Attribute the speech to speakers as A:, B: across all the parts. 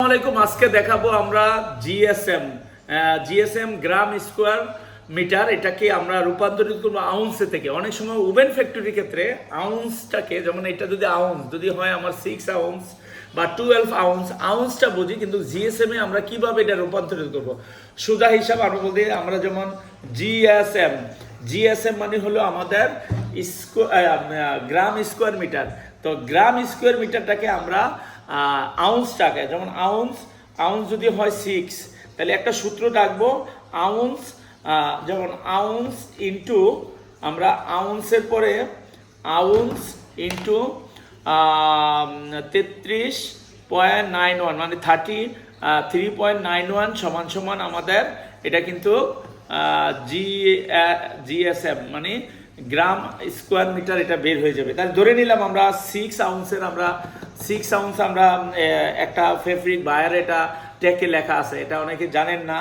A: আসসালামাইকুম। আজকে দেখাবো আমরা জিএসএম গ্রাম স্কোয়ার মিটার। এটাকে আমরা রূপান্তরিত করবো আউন্সে থেকে। অনেক সময় ওভেন ফ্যাক্টরির ক্ষেত্রে আউন্সটাকে, যেমন এটা যদি হয় আমার 6 আউন্স বা 12 আউন্স, আউন্সটা বুঝি, কিন্তু জিএসএম এ আমরা কিভাবে এটা রূপান্তরিত করবো সোজা হিসাব আমরা বলতে, আমরা যেমন জিএসএম মানে হলো আমাদের গ্রাম স্কোয়ার মিটার। তো গ্রাম স্কোয়ার মিটারটাকে আমরা আউন্সটাকে, যেমন আউন্স যদি হয় 6, তাহলে একটা সূত্র ডাকবো আউন্স, যেমন আউন্স ইন্টু, আমরা আউন্সের পরে আউন্স ইন্টু 33.91 মানে 33.91 সমান সমান আমাদের এটা কিন্তু জিএসএম মানে গ্রাম স্কোয়ার মিটার, এটা বের হয়ে যাবে। তাহলে ধরে নিলাম আমরা 6 আউন্স আমরা একটা ফেব্রিক বায়ার, এটা ট্যাকে লেখা আছে, এটা অনেকে জানেন না,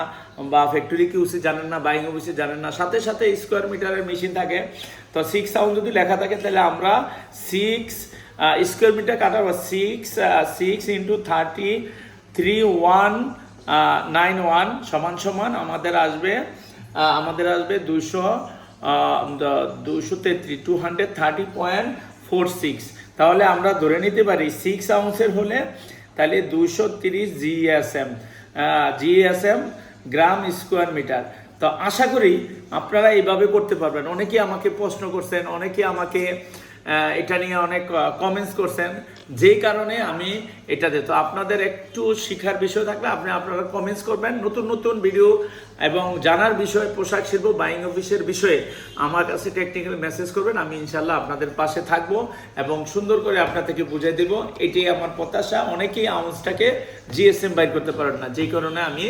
A: বা ফ্যাক্টরি কিউসি জানেন না, বাইং অফিসে জানেন না, সাথে সাথে স্কোয়ার মিটারের মেশিন থাকে। তো 6 আউন্স যদি লেখা থাকে, তাহলে আমরা 6 স্কোয়ার মিটার কাটাবো 6 ইন্টু 33.91 সমান সমান আমাদের আসবে 230.46। তাহলে আমরা ধরে নিতে পারি 6 আউন্সের হলে তাহলে 230 জিএসএম গ্রাম স্কোয়ার মিটার। তো আশা করি আপনারা এইভাবে করতে পারবেন। অনেকেই আমাকে প্রশ্ন করছেন, অনেকে আমাকে এটা নিয়ে অনেক কমেন্টস করছেন, যেই কারণে আমি এটা দিই। তো আপনাদের একটু শিখার বিষয় থাকলে আপনারা কমেন্টস করবেন। নতুন নতুন ভিডিও এবং জানার বিষয়, পোশাক শিল্প, বাইং অফিসের বিষয়ে আমার কাছে টেকনিক্যাল মেসেজ করবেন। আমি ইনশাল্লাহ আপনাদের পাশে থাকবো এবং সুন্দর করে আপনাদেরকে বুঝিয়ে দেবো। এটাই আমার প্রত্যাশা। অনেকেই আউন্সটাকে জিএসএম বাইর করতে পারেন না, যেই কারণে আমি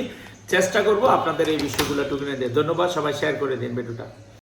A: চেষ্টা করব আপনাদের এই বিষয়গুলো টুকিয়ে দিয়ে। ধন্যবাদ, সবাই শেয়ার করে দিন ভিডিওটা।